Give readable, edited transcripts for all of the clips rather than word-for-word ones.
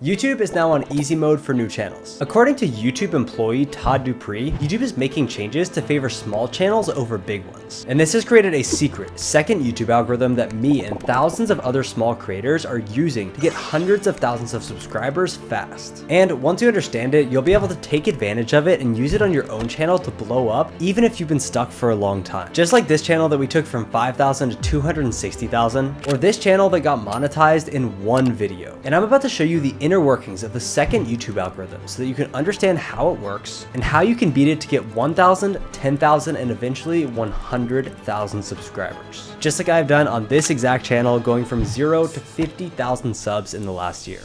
YouTube is now on easy mode for new channels. According to YouTube employee Todd Dupree, YouTube is making changes to favor small channels over big ones. And this has created a secret second YouTube algorithm that me and thousands of other small creators are using to get hundreds of thousands of subscribers fast. And once you understand it, you'll be able to take advantage of it and use it on your own channel to blow up, even if you've been stuck for a long time. Just like this channel that we took from 5,000 to 260,000, or this channel that got monetized in one video. And I'm about to show you the inner workings of the second YouTube algorithm so that you can understand how it works and how you can beat it to get 1,000, 10,000, and eventually 100,000 subscribers. Just like I've done on this exact channel, going from 0 to 50,000 subs in the last year.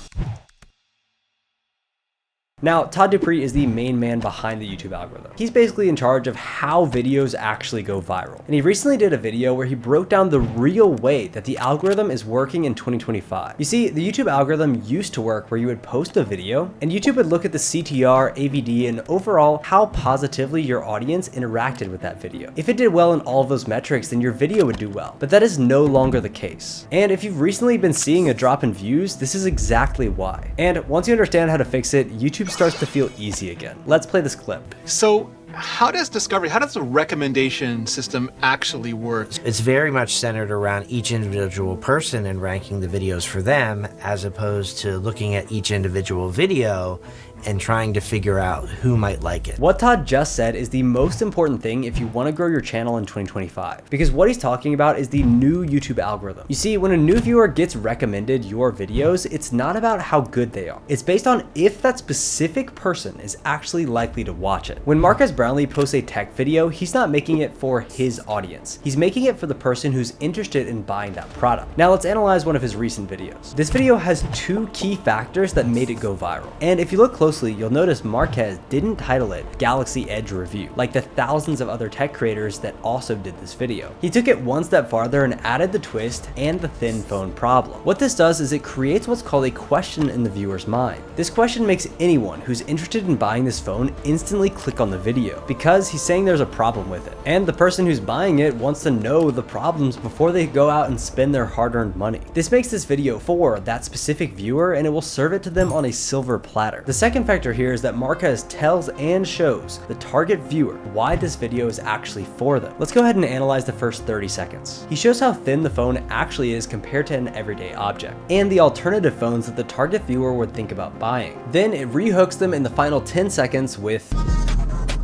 Now, Todd Dupree is the main man behind the YouTube algorithm. He's basically in charge of how videos actually go viral. And he recently did a video where he broke down the real way that the algorithm is working in 2025. You see, the YouTube algorithm used to work where you would post a video and YouTube would look at the CTR, AVD, and overall how positively your audience interacted with that video. If it did well in all of those metrics, then your video would do well. But that is no longer the case. And if you've recently been seeing a drop in views, this is exactly why. And once you understand how to fix it, YouTube starts to feel easy again. Let's play this clip. So how does the recommendation system actually work? It's very much centered around each individual person and ranking the videos for them, as opposed to looking at each individual video and trying to figure out who might like it. What Todd just said is the most important thing if you want to grow your channel in 2025, because what he's talking about is the new YouTube algorithm. You see, when a new viewer gets recommended your videos, it's not about how good they are. It's based on if that specific person is actually likely to watch it. When Marques Brownlee posts a tech video, he's not making it for his audience. He's making it for the person who's interested in buying that product. Now let's analyze one of his recent videos. This video has two key factors that made it go viral. And if you look closely, you'll notice Marques didn't title it Galaxy Edge Review, like the thousands of other tech creators that also did this video. He took it one step farther and added the twist and the thin phone problem. What this does is it creates what's called a question in the viewer's mind. This question makes anyone who's interested in buying this phone instantly click on the video, because he's saying there's a problem with it. And the person who's buying it wants to know the problems before they go out and spend their hard-earned money. This makes this video for that specific viewer, and it will serve it to them on a silver platter. The second factor here is that Marques tells and shows the target viewer why this video is actually for them. Let's go ahead and analyze the first 30 seconds. He shows how thin the phone actually is compared to an everyday object, and the alternative phones that the target viewer would think about buying. Then it rehooks them in the final 10 seconds with,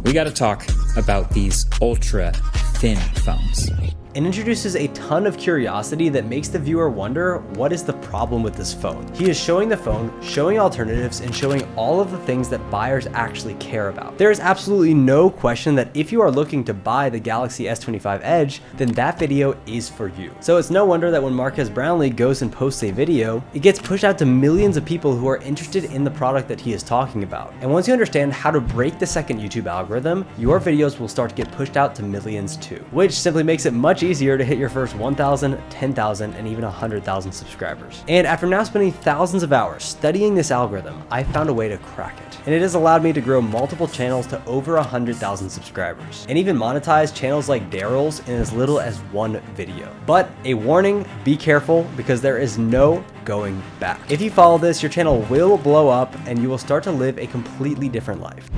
"We gotta talk about these ultra thin phones," and introduces a ton of curiosity that makes the viewer wonder what is the problem with this phone. He is showing the phone, showing alternatives, and showing all of the things that buyers actually care about. There is absolutely no question that if you are looking to buy the Galaxy S25 Edge, then that video is for you. So it's no wonder that when Marques Brownlee goes and posts a video, it gets pushed out to millions of people who are interested in the product that he is talking about. And once you understand how to break the second YouTube algorithm, your videos will start to get pushed out to millions too, which simply makes it much easier to hit your first 1,000, 10,000, and even 100,000 subscribers. And after now spending thousands of hours studying this algorithm, I found a way to crack it. And it has allowed me to grow multiple channels to over 100,000 subscribers, and even monetize channels like Daryl's in as little as one video. But a warning, be careful, because there is no going back. If you follow this, your channel will blow up and you will start to live a completely different life.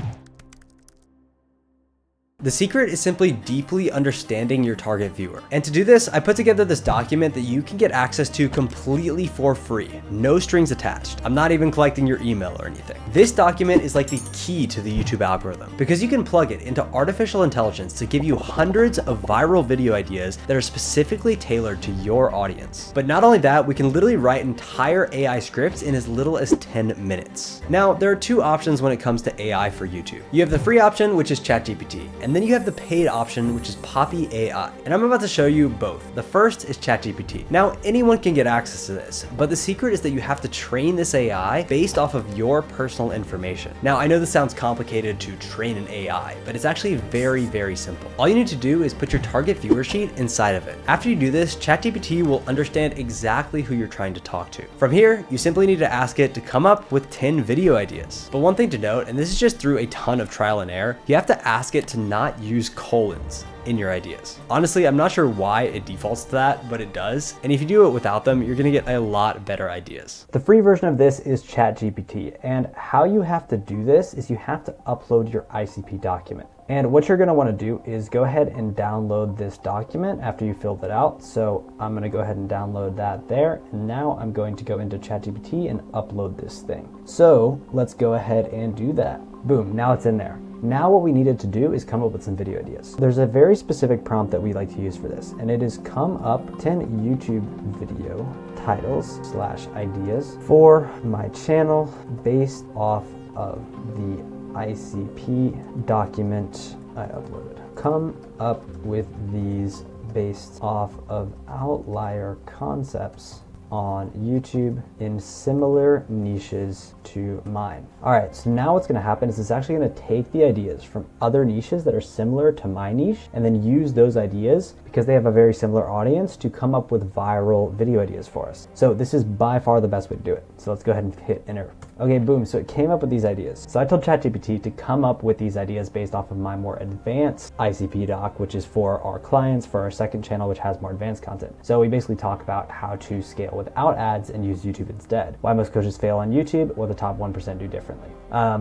The secret is simply deeply understanding your target viewer. And to do this, I put together this document that you can get access to completely for free, no strings attached. I'm not even collecting your email or anything. This document is like the key to the YouTube algorithm, because you can plug it into artificial intelligence to give you hundreds of viral video ideas that are specifically tailored to your audience. But not only that, we can literally write entire AI scripts in as little as 10 minutes. Now, there are two options when it comes to AI for YouTube. You have the free option, which is ChatGPT, and then you have the paid option, which is Poppy AI. And I'm about to show you both. The first is ChatGPT. Now, anyone can get access to this, but the secret is that you have to train this AI based off of your personal information. Now, I know this sounds complicated to train an AI, but it's actually very, very simple. All you need to do is put your target viewer sheet inside of it. After you do this, ChatGPT will understand exactly who you're trying to talk to. From here, you simply need to ask it to come up with 10 video ideas. But one thing to note, and this is just through a ton of trial and error, you have to ask it to not not use colons in your ideas. Honestly, I'm not sure why it defaults to that, but it does. And if you do it without them, you're gonna get a lot better ideas. The free version of this is ChatGPT, and how you have to do this is you have to upload your ICP document. And what you're gonna wanna do is go ahead and download this document after you filled it out. So I'm gonna go ahead and download that there. And now I'm going to go into ChatGPT and upload this thing. So let's go ahead and do that. Boom, now it's in there. Now what we needed to do is come up with some video ideas. There's a very specific prompt that we like to use for this, and it is come up 10 YouTube video titles / ideas for my channel based off of the ICP document I uploaded. Come up with these based off of outlier concepts on YouTube in similar niches to mine. All right, so now what's gonna happen is it's actually gonna take the ideas from other niches that are similar to my niche and then use those ideas, because they have a very similar audience, to come up with viral video ideas for us. So this is by far the best way to do it. So let's go ahead and hit enter. Okay, boom, so it came up with these ideas. So I told ChatGPT to come up with these ideas based off of my more advanced ICP doc, which is for our clients, for our second channel, which has more advanced content. So we basically talk about how to scale without ads and use YouTube instead. Why most coaches fail on YouTube, what the top 1% do differently.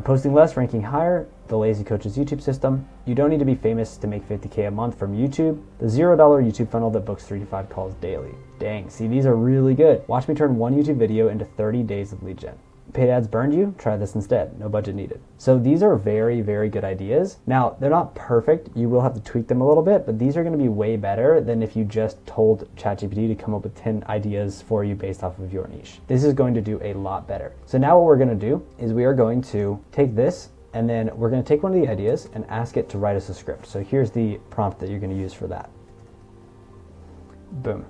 Posting less, ranking higher, the lazy coach's YouTube system. You don't need to be famous to make 50K a month from YouTube. The $0 YouTube funnel that books 3 to 5 calls daily. Dang, see, these are really good. Watch me turn one YouTube video into 30 days of lead gen. Paid ads burned you? Try this instead. No budget needed. So these are very, very good ideas. Now, they're not perfect. You will have to tweak them a little bit, but these are going to be way better than if you just told ChatGPT to come up with 10 ideas for you based off of your niche. This is going to do a lot better. So now what we're going to do is we are going to take this, and then we're going to take one of the ideas and ask it to write us a script. So here's the prompt that you're going to use for that. Boom.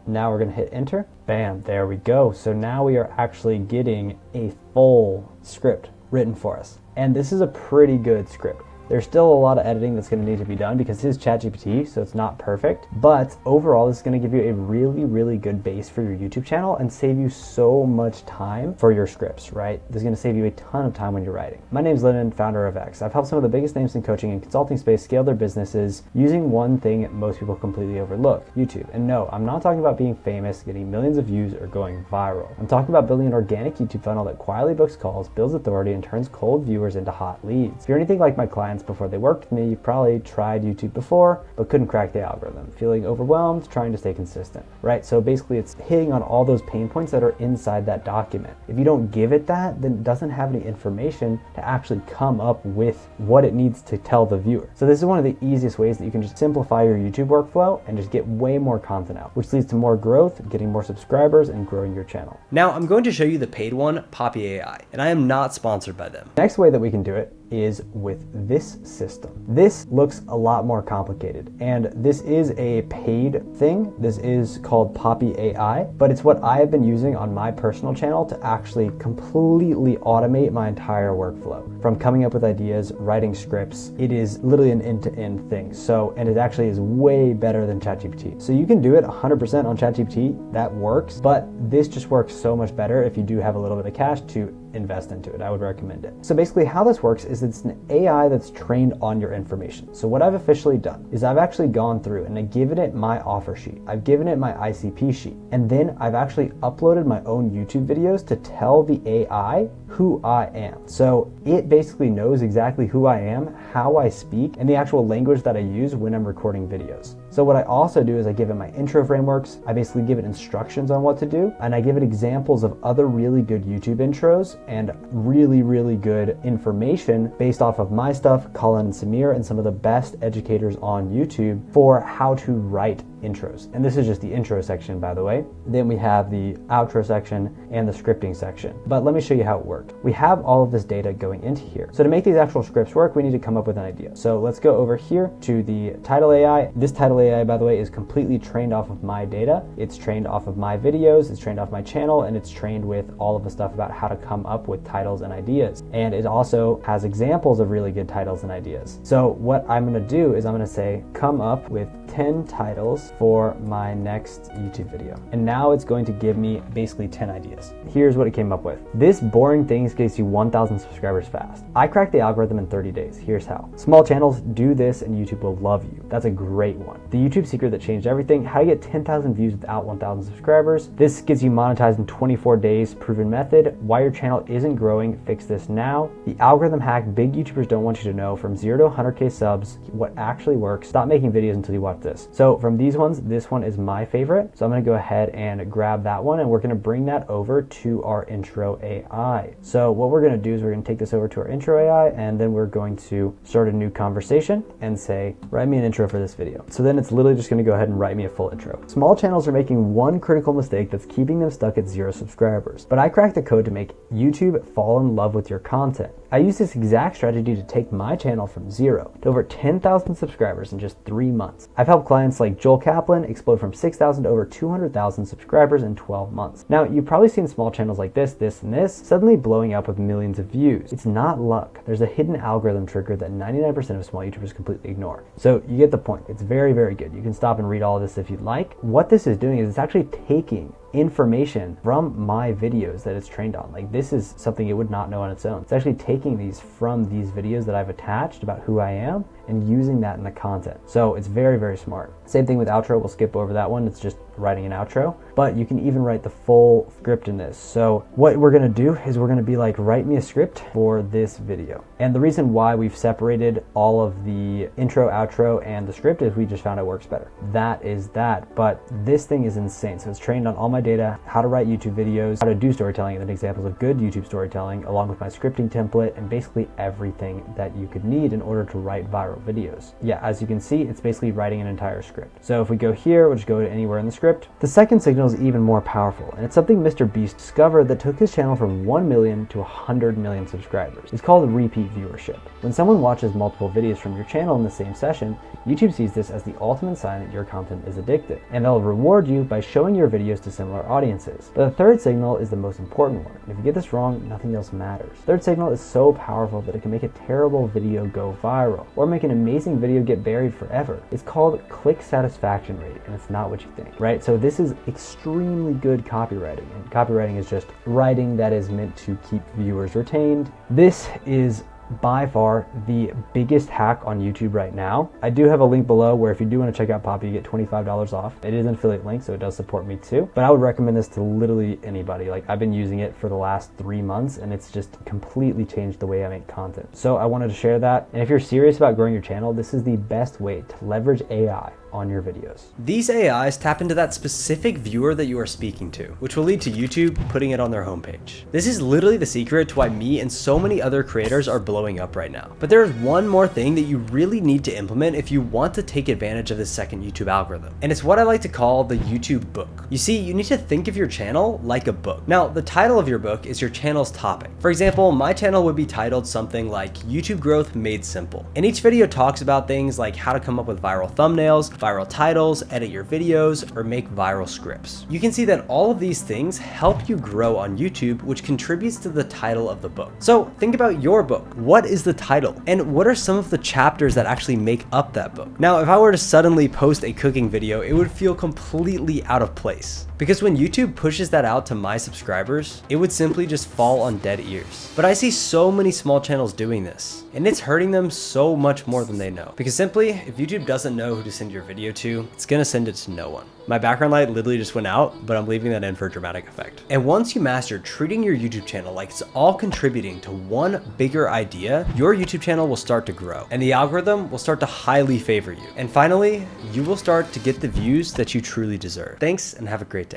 Now we're going to hit enter. Bam, there we go. So now we are actually getting a full script written for us. And this is a pretty good script. There's still a lot of editing that's going to need to be done because this is ChatGPT, so it's not perfect. But overall, this is going to give you a really, really good base for your YouTube channel and save you so much time for your scripts, right? This is going to save you a ton of time when you're writing. My name is Lennon, founder of X. I've helped some of the biggest names in coaching and consulting space scale their businesses using one thing most people completely overlook, YouTube. And no, I'm not talking about being famous, getting millions of views, or going viral. I'm talking about building an organic YouTube funnel that quietly books calls, builds authority, and turns cold viewers into hot leads. If you're anything like my clients before they worked with me, you've probably tried YouTube before, but couldn't crack the algorithm, feeling overwhelmed, trying to stay consistent, right? So basically it's hitting on all those pain points that are inside that document. If you don't give it that, then it doesn't have any information to actually come up with what it needs to tell the viewer. So this is one of the easiest ways that you can just simplify your YouTube workflow and just get way more content out, which leads to more growth, getting more subscribers, and growing your channel. Now I'm going to show you the paid one, Poppy AI, and I am not sponsored by them. Next way that we can do it is with this system. This looks a lot more complicated, and this is a paid thing. This is called Poppy AI, but it's what I have been using on my personal channel to actually completely automate my entire workflow. From coming up with ideas, writing scripts, it is literally an end-to-end thing. So, and it actually is way better than ChatGPT. So you can do it 100% on ChatGPT, that works, but this just works so much better if you do have a little bit of cash to invest into it. I would recommend it. So basically how this works is it's an AI that's trained on your information. So what I've officially done is I've actually gone through and I've given it my offer sheet. I've given it my ICP sheet. And then I've actually uploaded my own YouTube videos to tell the AI who I am. So it basically knows exactly who I am, how I speak, and the actual language that I use when I'm recording videos. So what I also do is I give it my intro frameworks, I basically give it instructions on what to do, and I give it examples of other really good YouTube intros and really, really good information based off of my stuff, Colin and Samir, and some of the best educators on YouTube for how to write intros. And this is just the intro section, by the way. Then we have the outro section and the scripting section. But let me show you how it worked. We have all of this data going into here. So to make these actual scripts work, we need to come up with an idea. So let's go over here to the title AI. This title AI, by the way, is completely trained off of my data. It's trained off of my videos, it's trained off my channel, and it's trained with all of the stuff about how to come up with titles and ideas. And it also has examples of really good titles and ideas. So what I'm gonna do is I'm gonna say, come up with 10 titles for my next YouTube video. And now it's going to give me basically 10 ideas. Here's what it came up with. This boring thing gets you 1,000 subscribers fast. I cracked the algorithm in 30 days. Here's how. Small channels, do this and YouTube will love you. That's a great one. The YouTube secret that changed everything, how to get 10,000 views without 1,000 subscribers. This gets you monetized in 24 days, proven method. Why your channel isn't growing, fix this now. The algorithm hack big YouTubers don't want you to know, from 0 to 100K subs, what actually works. Stop making videos until you watch this. So from these ones, this one is my favorite. So I'm gonna go ahead and grab that one, and we're gonna bring that over to our intro AI. So what we're gonna do is we're gonna take this over to our intro AI, and then we're going to start a new conversation and say, write me an intro for this video. So then it's literally just gonna go ahead and write me a full intro. Small channels are making one critical mistake that's keeping them stuck at 0 subscribers. But I cracked the code to make YouTube fall in love with your content. I use this exact strategy to take my channel from 0 to over 10,000 subscribers in just 3 months. I've helped clients like Joel Kaplan explode from 6,000 to over 200,000 subscribers in 12 months. Now, you've probably seen small channels like this, and this suddenly blowing up with millions of views. It's not luck. There's a hidden algorithm trigger that 99% of small YouTubers completely ignore. So you get the point. It's very, very good. You can stop and read all of this if you'd like. What this is doing is it's actually taking information from my videos that it's trained on. Like, this is something it would not know on its own. It's actually taking these from these videos that I've attached about who I am and using that in the content. So it's very, very smart. Same thing with outro. We'll skip over that one. It's just writing an outro, but you can even write the full script in this. So what we're gonna do is we're gonna be like, write me a script for this video. And the reason why we've separated all of the intro, outro, and the script is we just found it works better. That is that, but this thing is insane. So it's trained on all my data, how to write YouTube videos, how to do storytelling, and examples of good YouTube storytelling, along with my scripting template, and basically everything that you could need in order to write viral videos. Yeah, as you can see, it's basically writing an entire script. So if we go here, we'll just go to anywhere in the script. The second signal is even more powerful, and it's something Mr. Beast discovered that took his channel from 1 million to 100 million subscribers. It's called repeat viewership. When someone watches multiple videos from your channel in the same session, YouTube sees this as the ultimate sign that your content is addictive, and they'll reward you by showing your videos to similar audiences. But the third signal is the most important one, and if you get this wrong, nothing else matters. Third signal is so powerful that it can make a terrible video go viral, or make an amazing video get buried forever. It's called click satisfaction rate, and it's not what you think, right? So this is extremely good copywriting, and copywriting is just writing that is meant to keep viewers retained. This is by far the biggest hack on YouTube right now. I do have a link below where if you do want to check out Poppy, you get $25 off. It is an affiliate link, so it does support me too. But I would recommend this to literally anybody. Like, I've been using it for the last 3 months, and it's just completely changed the way I make content. So I wanted to share that. And if you're serious about growing your channel, this is the best way to leverage AI on your videos. These AIs tap into that specific viewer that you are speaking to, which will lead to YouTube putting it on their homepage. This is literally the secret to why me and so many other creators are blowing up right now. But there is one more thing that you really need to implement if you want to take advantage of the second YouTube algorithm. And it's what I like to call the YouTube book. You see, you need to think of your channel like a book. Now, the title of your book is your channel's topic. For example, my channel would be titled something like YouTube Growth Made Simple. And each video talks about things like how to come up with viral thumbnails, viral titles, edit your videos, or make viral scripts. You can see that all of these things help you grow on YouTube, which contributes to the title of the book. So think about your book. What is the title? And what are some of the chapters that actually make up that book? Now, if I were to suddenly post a cooking video, it would feel completely out of place. Because when YouTube pushes that out to my subscribers, it would simply just fall on dead ears. But I see so many small channels doing this, and it's hurting them so much more than they know. Because simply, if YouTube doesn't know who to send your video to, it's gonna send it to no one. My background light literally just went out, but I'm leaving that in for dramatic effect. And once you master treating your YouTube channel like it's all contributing to one bigger idea, your YouTube channel will start to grow, and the algorithm will start to highly favor you. And finally, you will start to get the views that you truly deserve. Thanks, and have a great day.